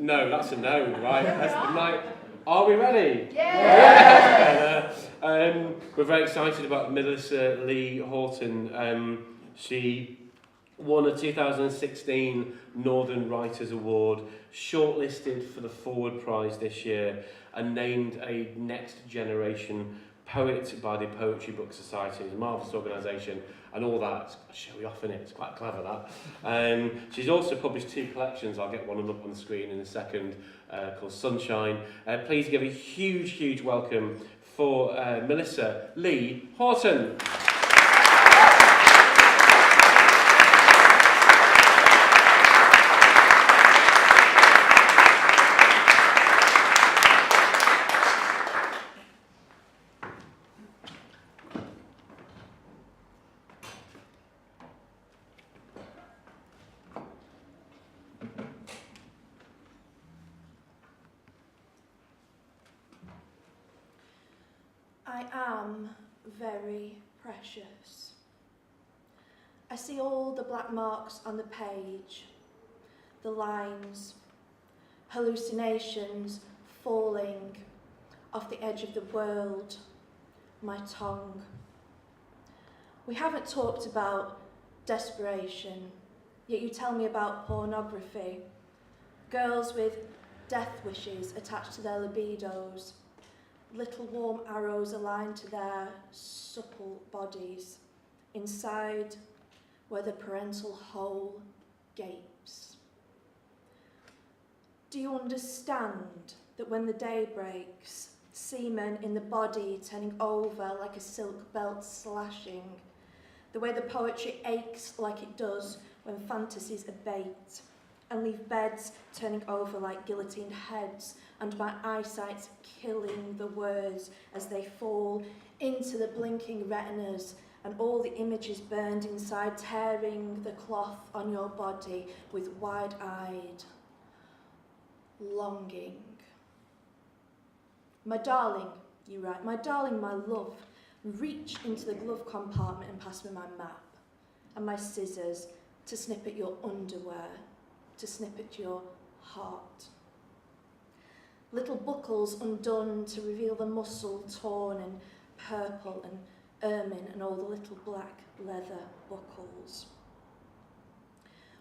No, that's a no, right? Are we ready? Yeah! We're very excited about Melissa Lee-Houghton. She won a 2016 Northern Writers Award, shortlisted for the Forward Prize this year, and named a Next Generation Poet by the Poetry Book Society. It's a marvellous organisation, and all that. It's got a showy off in it. It's quite clever, that. She's also published 2 collections. I'll get one up on the screen in a second, called Sunshine. Please give a huge, huge welcome for Melissa Lee-Houghton. I am very precious. I see all the black marks on the page, the lines, hallucinations falling off the edge of the world, my tongue. We haven't talked about desperation, yet you tell me about pornography, girls with death wishes attached to their libidos, little warm arrows aligned to their supple bodies, inside where the parental hole gapes. Do you understand that when the day breaks, semen in the body turning over like a silk belt slashing, the way the poetry aches like it does when fantasies abate, and leave beds turning over like guillotined heads, and my eyesight's killing the words as they fall into the blinking retinas, and all the images burned inside, tearing the cloth on your body with wide-eyed longing. My darling, you write, my darling, my love, reach into the glove compartment and pass me my map and my scissors to snip at your underwear, to snip at your heart. Little buckles undone to reveal the muscle torn and purple and ermine and all the little black leather buckles.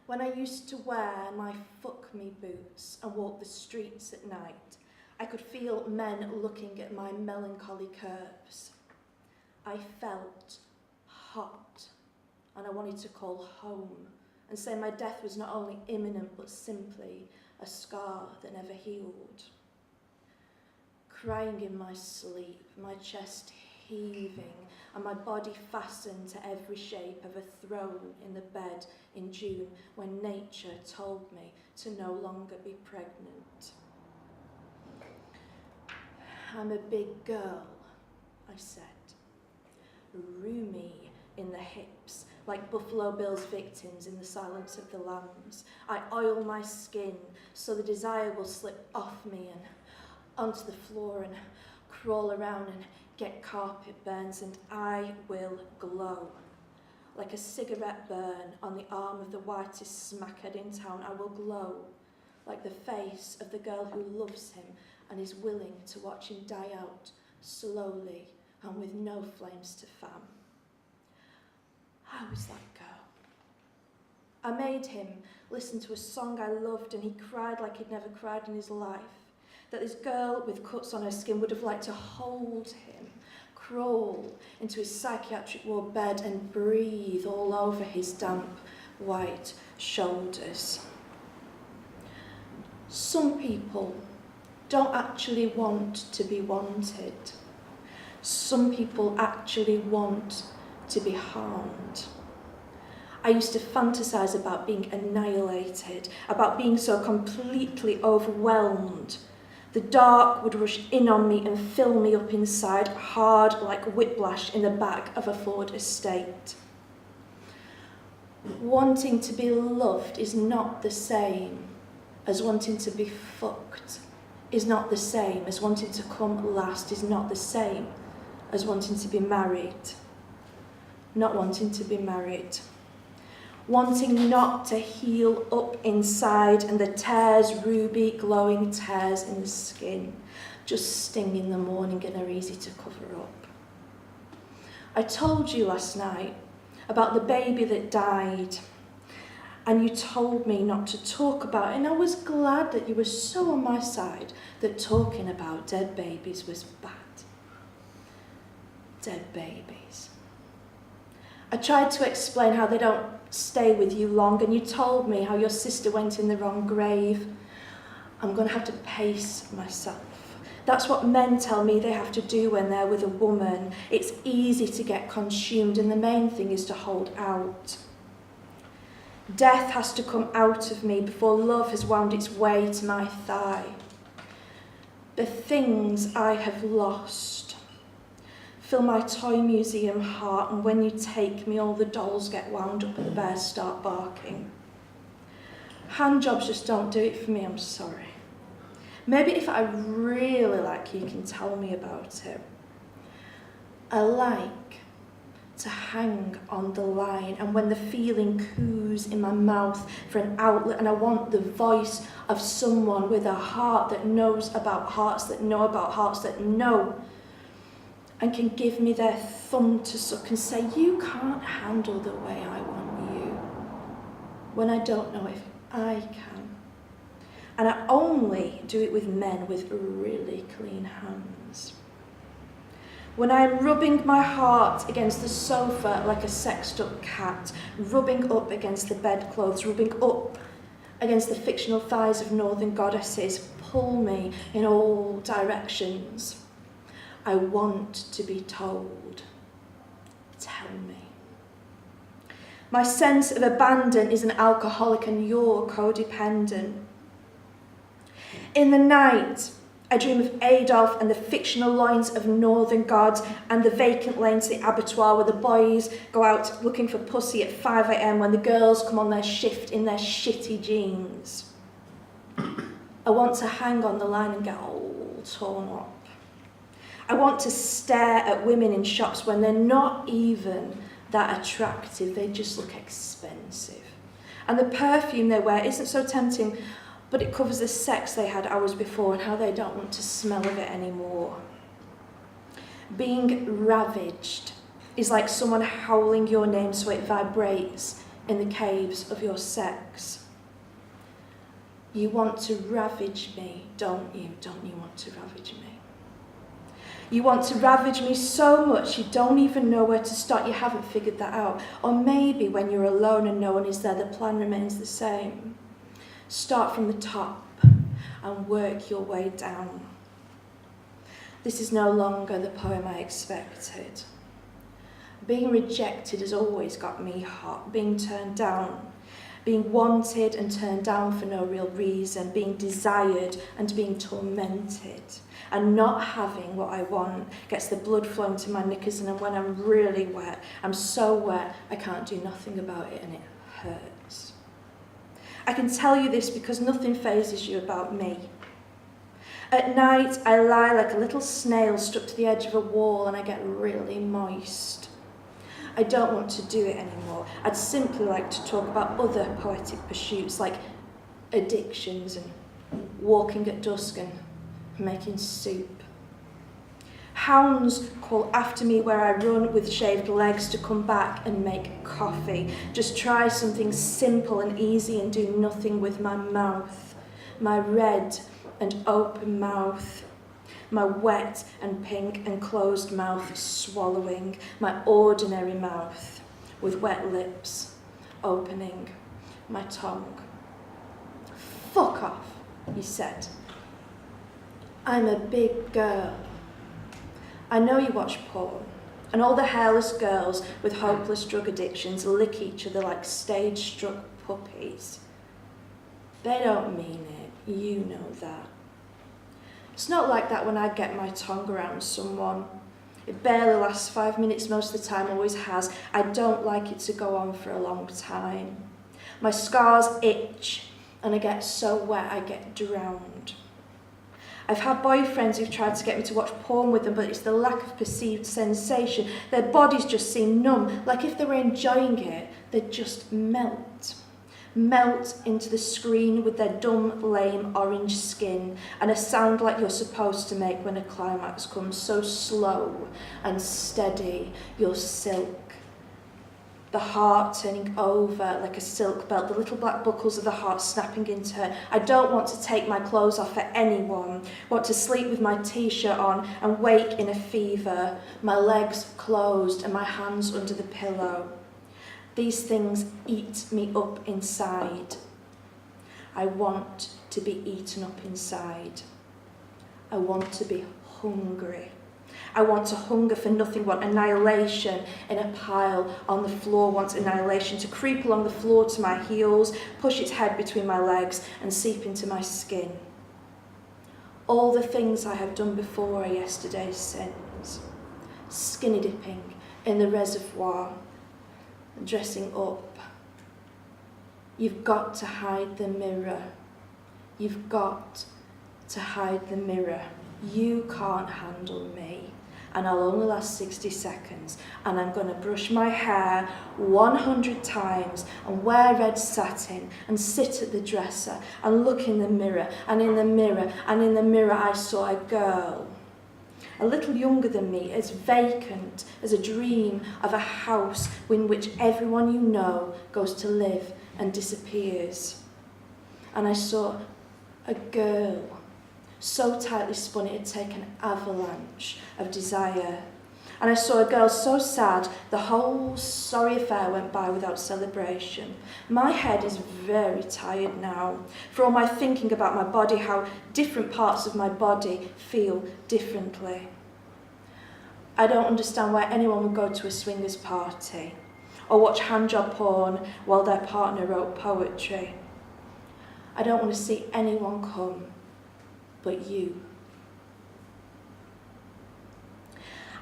When I used to wear my fuck-me boots and walk the streets at night, I could feel men looking at my melancholy curves. I felt hot, and I wanted to call home and say my death was not only imminent but simply a scar that never healed. Crying in my sleep, my chest heaving, and my body fastened to every shape of a throne in the bed in June when nature told me to no longer be pregnant. I'm a big girl, I said, roomy in the hips, like Buffalo Bill's victims in The Silence of the Lambs. I oil my skin so the desire will slip off me and onto the floor and crawl around and get carpet burns, and I will glow. Like a cigarette burn on the arm of the whitest smackhead in town, I will glow like the face of the girl who loves him and is willing to watch him die out slowly and with no flames to fan. How was that girl? I made him listen to a song I loved, and he cried like he'd never cried in his life. That this girl with cuts on her skin would have liked to hold him, crawl into his psychiatric ward bed and breathe all over his damp, white shoulders. Some people don't actually want to be wanted. Some people actually want to be harmed. I used to fantasize about being annihilated, about being so completely overwhelmed. The dark would rush in on me and fill me up inside, hard like whiplash in the back of a Ford estate. Wanting to be loved is not the same as wanting to be fucked, is not the same as wanting to come last, is not the same as wanting to be married. Not wanting to be married. wanting not to heal up inside, and the tears, ruby glowing tears in the skin, just sting in the morning and are easy to cover up. I told you last night about the baby that died, and you told me not to talk about it, and I was glad that you were so on my side that talking about dead babies was bad. Dead babies. I tried to explain how they don't stay with you long, and you told me how your sister went in the wrong grave. I'm going to have to pace myself. That's what men tell me they have to do when they're with a woman. It's easy to get consumed, and the main thing is to hold out. Death has to come out of me before love has wound its way to my thigh. The things I have lost fill my toy museum heart, and when you take me, all the dolls get wound up and the bears start barking. Hand jobs just don't do it for me, I'm sorry. Maybe if I really like you, you can tell me about it. I like to hang on the line, and when the feeling coos in my mouth for an outlet, and I want the voice of someone with a heart that knows about hearts that know about hearts that know, and can give me their thumb to suck and say, you can't handle the way I want you, when I don't know if I can. And I only do it with men with really clean hands. When I'm rubbing my heart against the sofa like a sexed up cat, rubbing up against the bedclothes, rubbing up against the fictional thighs of northern goddesses, pull me in all directions. I want to be told. Tell me. My sense of abandon is an alcoholic and you're codependent. In the night, I dream of Adolf and the fictional loins of northern gods and the vacant lane to the abattoir where the boys go out looking for pussy at 5 a.m. when the girls come on their shift in their shitty jeans. I want to hang on the line and get all torn up. I want to stare at women in shops when they're not even that attractive, they just look expensive. And the perfume they wear isn't so tempting, but it covers the sex they had hours before and how they don't want to smell of it anymore. Being ravaged is like someone howling your name so it vibrates in the caves of your sex. You want to ravage me, don't you? Don't you want to ravage me? You want to ravage me so much you don't even know where to start. You haven't figured that out. Or maybe when you're alone and no one is there, the plan remains the same. Start from the top and work your way down. This is no longer the poem I expected. Being rejected has always got me hot. Being turned down, being wanted and turned down for no real reason, being desired and being tormented, and not having what I want gets the blood flowing to my knickers, and when I'm really wet, I'm so wet I can't do nothing about it and it hurts. I can tell you this because nothing phases you about me. At night, I lie like a little snail stuck to the edge of a wall and I get really moist. I don't want to do it anymore. I'd simply like to talk about other poetic pursuits like addictions and walking at dusk and making soup. Hounds call after me where I run with shaved legs to come back and make coffee. Just try something simple and easy and do nothing with my mouth. My red and open mouth. My wet and pink and closed mouth swallowing. My ordinary mouth with wet lips opening. My tongue. Fuck off, he said. I'm a big girl. I know you watch porn, and all the hairless girls with hopeless drug addictions lick each other like stage-struck puppies. They don't mean it, you know that. It's not like that when I get my tongue around someone. It barely lasts 5 minutes most of the time, always has. I don't like it to go on for a long time. My scars itch, and I get so wet I get drowned. I've had boyfriends who've tried to get me to watch porn with them, but it's the lack of perceived sensation. Their bodies just seem numb, like if they were enjoying it, They'd just melt. Melt into the screen with their dumb, lame orange skin and a sound like you're supposed to make when a climax comes, so slow and steady, you're silk. The heart turning over like a silk belt, the little black buckles of the heart snapping in turn. I don't want to take my clothes off for anyone, want to sleep with my t-shirt on and wake in a fever, my legs closed and my hands under the pillow. These things eat me up inside. I want to be eaten up inside. I want to be hungry. I want to hunger for nothing, want annihilation in a pile on the floor, want annihilation to creep along the floor to my heels, push its head between my legs and seep into my skin. All the things I have done before are yesterday's sins. Skinny dipping in the reservoir, dressing up. You've got to hide the mirror. You've got to hide the mirror. You can't handle me. And I'll only last 60 seconds, and I'm going to brush my hair 100 times and wear red satin and sit at the dresser and look in the mirror, and in the mirror, and in the mirror I saw a girl, a little younger than me, as vacant as a dream of a house in which everyone you know goes to live and disappears. And I saw a girl, so tightly spun it had taken an avalanche of desire. And I saw a girl so sad, the whole sorry affair went by without celebration. My head is very tired now, for all my thinking about my body, how different parts of my body feel differently. I don't understand why anyone would go to a swingers party, or watch handjob porn while their partner wrote poetry. I don't want to see anyone come but you.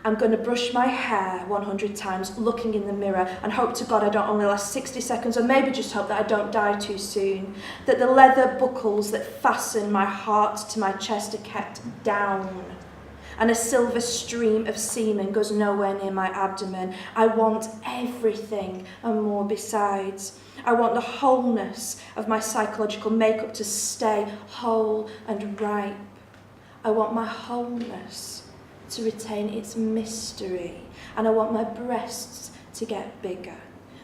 I'm going to brush my hair 100 times, looking in the mirror, and hope to God I don't only last 60 seconds, or maybe just hope that I don't die too soon, that the leather buckles that fasten my heart to my chest are kept down, and a silver stream of semen goes nowhere near my abdomen. I want everything and more besides. I want the wholeness of my psychological makeup to stay whole and ripe. I want my wholeness to retain its mystery, and I want my breasts to get bigger,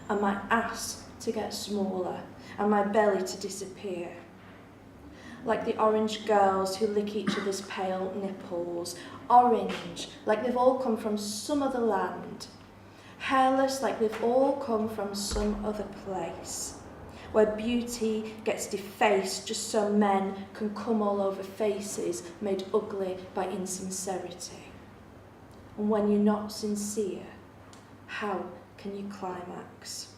and my ass to get smaller, and my belly to disappear. Like the orange girls who lick each other's pale nipples, orange, like they've all come from some other land, hairless, like they've all come from some other place, where beauty gets defaced just so men can come all over faces made ugly by insincerity. And when you're not sincere, how can you climax?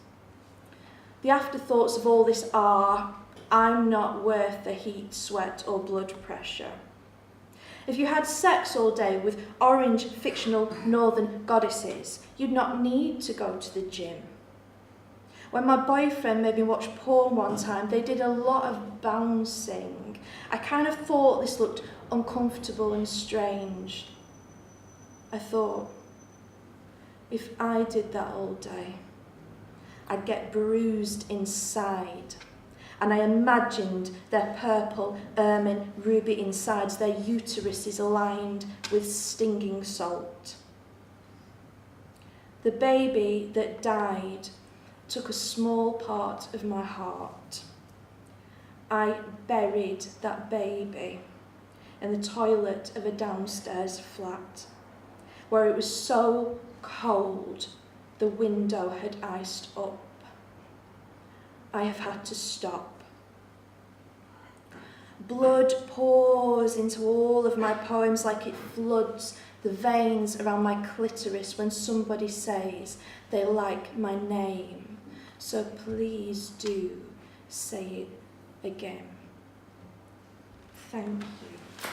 The afterthoughts of all this are, I'm not worth the heat, sweat, or blood pressure. If you had sex all day with orange fictional northern goddesses, you'd not need to go to the gym. When my boyfriend made me watch porn one time, they did a lot of bouncing. I kind of thought this looked uncomfortable and strange. I thought, if I did that all day, I'd get bruised inside. And I imagined their purple, ermine, ruby insides, their uteruses lined with stinging salt. The baby that died took a small part of my heart. I buried that baby in the toilet of a downstairs flat, where it was so cold the window had iced up. I have had to stop. Blood pours into all of my poems like it floods the veins around my clitoris when somebody says they like my name. So please do say it again. Thank you.